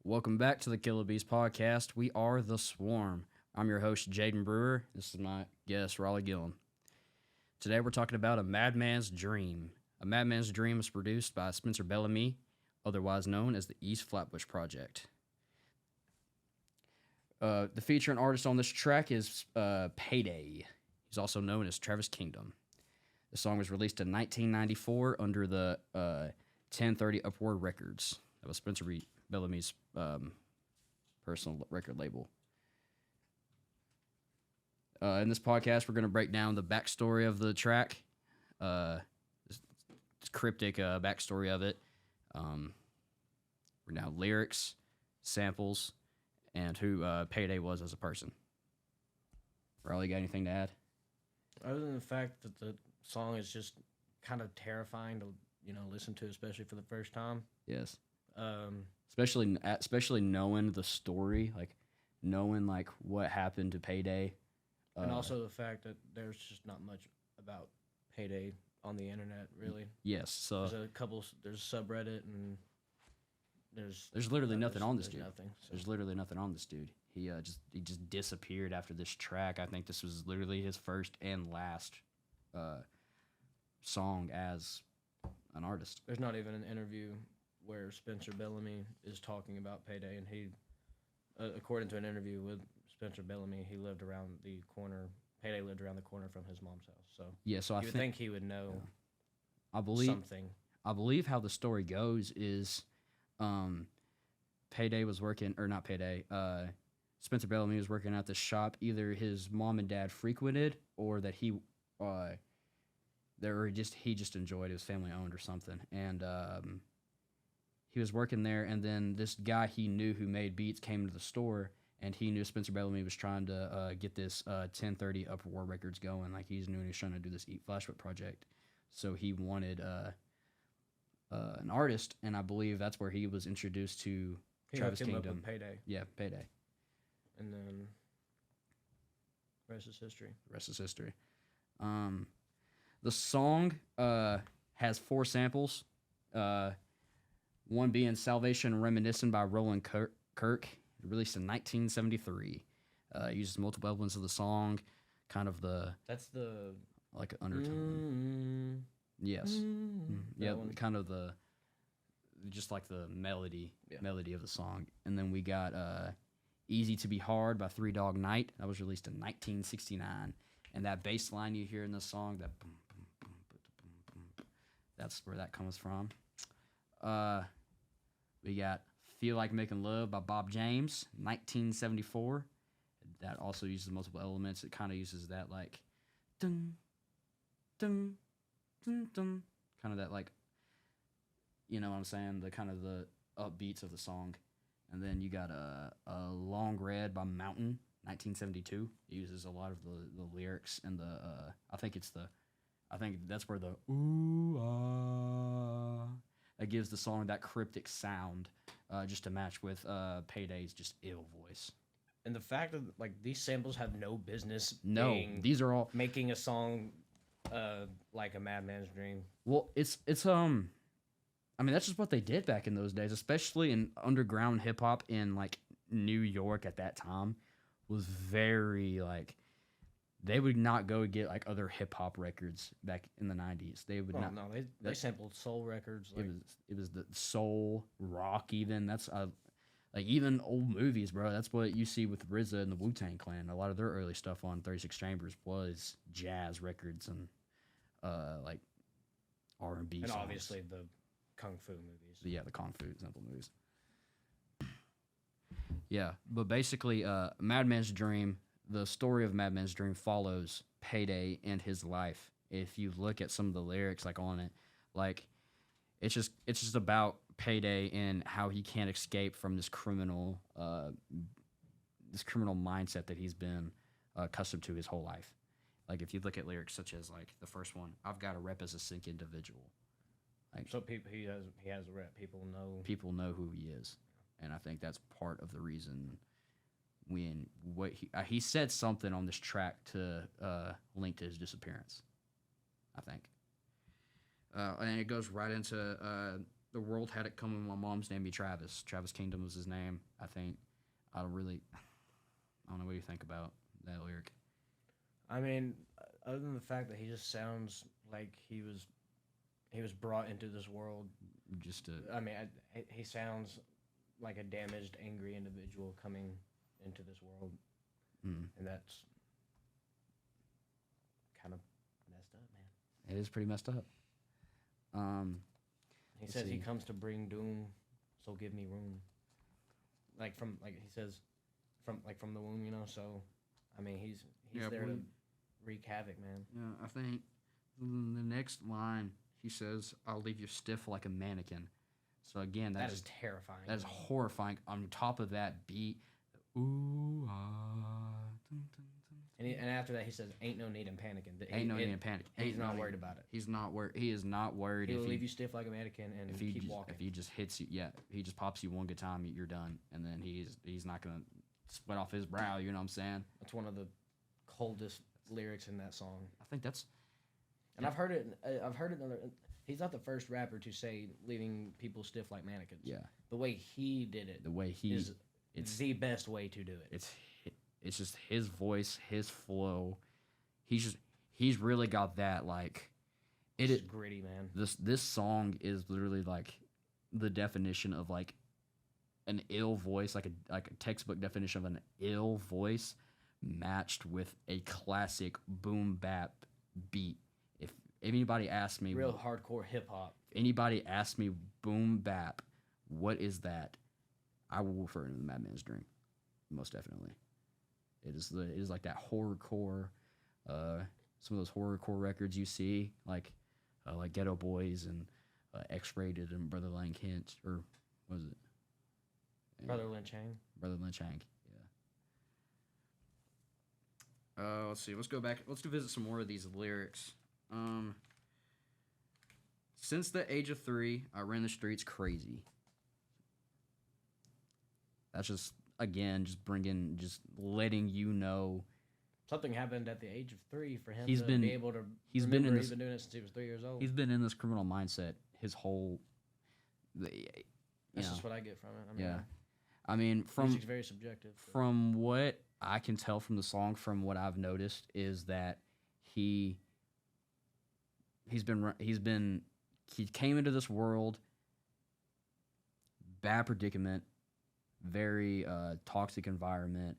Welcome back to the Killa Beez podcast. We are the Swarm. I'm your host, Jaiden Brewer. This is my guest, Raleigh Gilliam. Today we're talking about A Madman's Dream. A Madman's Dream is produced by Spencer Bellamy, otherwise known as the East Flatbush Project. The featuring artist on this track is Payday. He's also known as Travis Kingdom. The song was released in 1994 under the 1030 Upward Records. That was Spencer Bellamy's personal record label. In this podcast, we're going to break down the backstory of the track, this cryptic backstory of it. We're now lyrics, samples, and who Payday was as a person. Riley, got anything to add? Other than the fact that the song is just kind of terrifying to listen to, especially for the first time. Yes. Um, Especially knowing the story, knowing what happened to Payday. And also the fact that there's just not much about Payday on the internet, really. Yes, so there's subreddit, and there's literally nothing on this dude. Nothing, so. There's literally nothing on this dude. He just disappeared after this track. I think this was literally his first and last song as an artist. There's not even an interview where Spencer Bellamy is talking about Payday, and he, according to an interview with Spencer Bellamy, he lived around the corner. Payday lived around the corner from his mom's house, so yeah. So I think he would know. Yeah. I believe something. I believe how the story goes is, Payday was working, or not Payday. Spencer Bellamy was working at the shop. Either his mom and dad frequented, or that he just enjoyed. It was family owned or something, and he was working there. And then this guy he knew who made beats came into the store. And he knew Spencer Bellamy was trying to get this 1030 Upper War Records going. Like, he knew he was trying to do this Eat Flashback project. So he wanted an artist, and I believe that's where he was introduced to Travis Kingdom. Up with Payday. Yeah, Payday. And then rest is history. Rest is history. The song has 4 samples. One being Salvation Reminiscent by Roland Kirk. Released in 1973. Uses multiple elements of the song, kind of That's the like undertone. Yes. Yeah, kind of just like the melody of the song. And then we got Easy to Be Hard by Three Dog Night. That was released in 1969. And that bass line you hear in the song, that boom, boom, boom, boom, boom, boom, that's where that comes from. We got Feel Like Making Love by Bob James, 1974. That also uses multiple elements. It kind of uses that dun, dun, dun, dun, kind of that you know what I'm saying? The kind of the upbeats of the song. And then you got a Long Red by Mountain, 1972. It uses a lot of the lyrics and I think that's where the ooh ah that gives the song that cryptic sound. Just to match with Payday's just ill voice. And the fact that these samples have no business these are all making a song like A Madman's Dream. Well, it's I mean, that's just what they did back in those days, especially in underground hip hop in New York at that time was very they would not go get other hip hop records back in the 90s. They would not. No, they sampled soul records. It was the soul rock even. That's even old movies, bro. That's what you see with RZA and the Wu-Tang Clan. A lot of their early stuff on 36 Chambers was jazz records and R&B. And songs. Obviously the kung fu movies. Yeah, the kung fu sample movies. Yeah, but basically, Madman's Dream. The story of Madman's Dream follows Payday and his life. If you look at some of the lyrics on it, it's just about Payday and how he can't escape from this criminal mindset that he's been accustomed to his whole life. If you look at lyrics such as the first one, I've got a rep as a sick individual. So he has a rep. People know who he is, and I think that's part of the reason. When he said something on this track to link to his disappearance, I think. And it goes right into the world had it coming. My mom's named me Travis. Travis Kingdom was his name. I think. I don't know what you think about that lyric. I mean, other than the fact that he just sounds like he was brought into this world. Just I mean, he sounds like a damaged, angry individual coming into this world, and that's kind of messed up, man. It is pretty messed up. He says he comes to bring doom, so give me room. He says, from the womb, you know. So, I mean, he's there to wreak havoc, man. Yeah, I think the next line he says, "I'll leave you stiff like a mannequin." So again, that is terrifying. That is horrifying. On top of that beat, ooh ah. Dun, dun, dun, and after that, he says, "Ain't no need in panicking." Ain't no need in panic. He's not worried about it. He's not worried. He is not worried. He'll leave you stiff like a mannequin and keep walking. If he just hits you, he just pops you one good time, you're done, and then he's not gonna sweat off his brow. You know what I'm saying? That's one of the coldest lyrics in that song. I think that's. And I've heard it. He's not the first rapper to say leaving people stiff like mannequins. Yeah. The way he did it. It's the best way to do it. It's just his voice, his flow. He's really got that like. It's gritty, man. This song is literally like the definition of like an ill voice, like a textbook definition of an ill voice matched with a classic boom bap beat. If anybody asks me, real hardcore hip hop. If anybody asks me boom bap, what is that? I will refer to the Madman's Dream, most definitely. It is like that horrorcore, some of those horrorcore records you see, like Ghetto Boys and X-Rated and Brother Lynch Hint, or what was it? Brother Lynch Hang. Brother Lynch Hang. Yeah. Let's see. Let's go back. Let's visit some more of these lyrics. Since the age of 3, I ran the streets crazy. That's just letting you know something happened at the age of 3 for him he's to been, be able to. He's been doing it since he was 3 years old. He's been in this criminal mindset his whole. That's just what I get from it. I mean, music's very subjective. From what I can tell from the song, from what I've noticed, is that he came into this world, bad predicament, very toxic environment,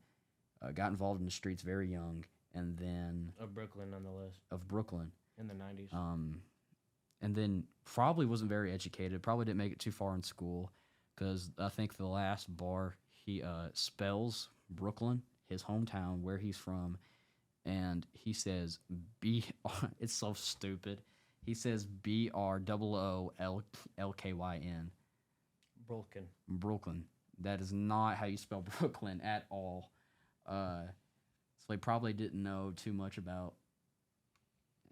got involved in the streets very young, and then of Brooklyn, nonetheless. Of Brooklyn in the 90s. And then probably wasn't very educated. Probably didn't make it too far in school, because I think the last bar he spells Brooklyn, his hometown, where he's from, and he says it's so stupid. He says BROOLKYN. Brooklyn. That is not how you spell Brooklyn at all. So he probably didn't know too much about.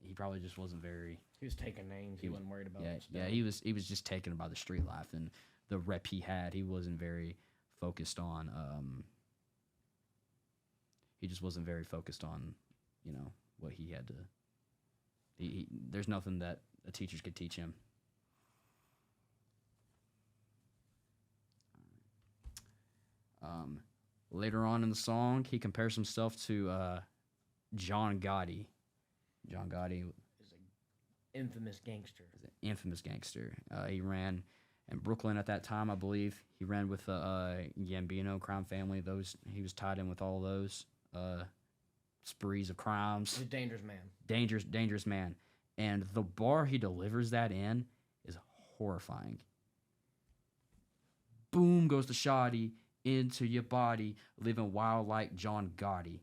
He probably just wasn't very. He was taking names. He wasn't worried about. Yeah. He was just taken by the street life and the rep he had. He wasn't very focused on. He just wasn't very focused on, what he had to. There's nothing that a teacher could teach him. Later on in the song, he compares himself to John Gotti. John Gotti is an infamous gangster. He ran in Brooklyn at that time, I believe. He ran with the Gambino crime family. He was tied in with all those sprees of crimes. He's a dangerous man. Dangerous man. And the bar he delivers that in is horrifying. Boom goes the shoddy into your body, living wild like John Gotti.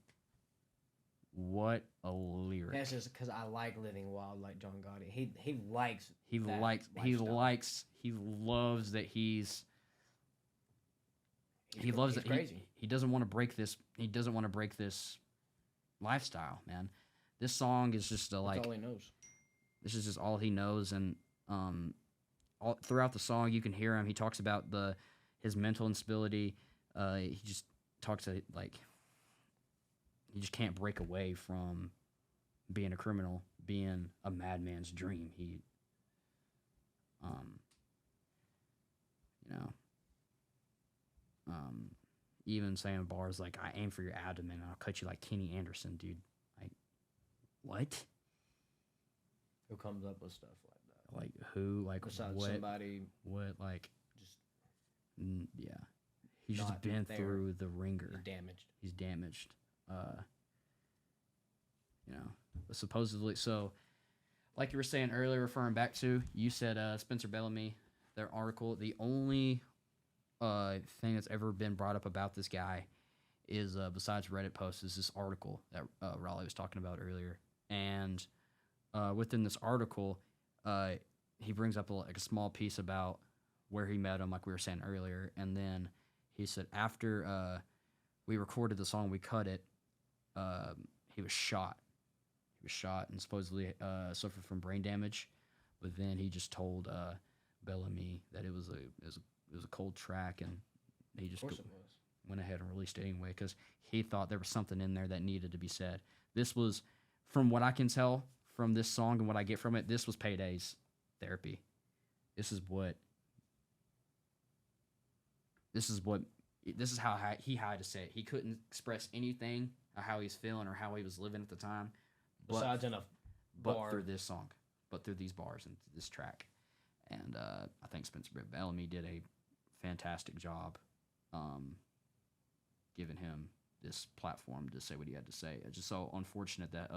What a lyric! That's just because I like living wild like John Gotti. He loves that he's crazy. He doesn't want to break this. He doesn't want to break this lifestyle, man. This song is just That's all he knows. This is just all he knows, and all throughout the song you can hear him. He talks about his mental instability. He just talks to he just can't break away from being a criminal, being a madman's dream. you know, even saying bars like "I aim for your abdomen, and I'll cut you like Kenny Anderson," dude. Like, what? Who comes up with stuff like that? Like who? Like Besides what? somebody What? Like just yeah. He's just not been there. through the ringer. damaged. He's damaged. You know, but supposedly. So, like you were saying earlier, referring back to, you said Spencer Bellamy, their article. The only thing that's ever been brought up about this guy is besides Reddit posts is this article that Raleigh was talking about earlier, and within this article, he brings up like a small piece about where he met him, like we were saying earlier, and then he said after we recorded the song, we cut it. He was shot. He was shot and supposedly suffered from brain damage, but then he just told Bellamy that it was a cold track, and he just went ahead and released it anyway because he thought there was something in there that needed to be said. This was, from what I can tell from this song and what I get from it, this was Payday's therapy. This is how he had to say it. He couldn't express anything of how he's feeling or how he was living at the time. Besides in a bar. But through this song. But through these bars and this track. And I think Spencer Bellamy did a fantastic job giving him this platform to say what he had to say. It's just so unfortunate that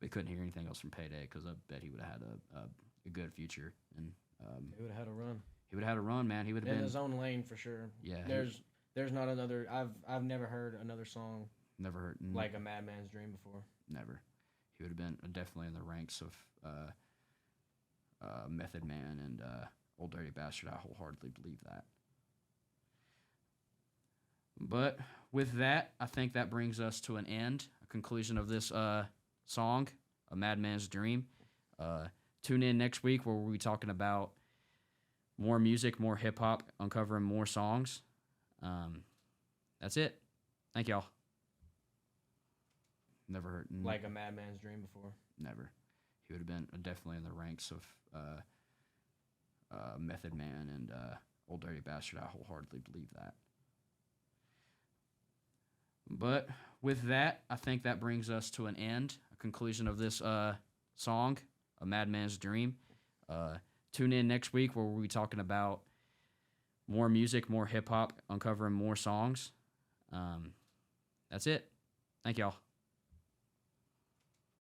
we couldn't hear anything else from Payday because I bet he would have had a good future. And he would have had a run. He would have had a run, man. He would have been in his own lane for sure. Yeah. There's not another. I've never heard another song. Never heard like a Madman's Dream before. Never. He would have been definitely in the ranks of Method Man and Old Dirty Bastard. I wholeheartedly believe that. But with that, I think that brings us to an end, a conclusion of this song, A Madman's Dream. Tune in next week where we'll be talking about more music, more hip-hop, uncovering more songs. That's it. Thank y'all. Never heard like a Madman's Dream before. Never. He would have been definitely in the ranks of Method Man and Old Dirty Bastard. I wholeheartedly believe that. But with that, I think that brings us to an end, a conclusion of this song, A Madman's Dream. Tune in next week where we'll be talking about more music, more hip-hop, uncovering more songs. That's it. Thank y'all.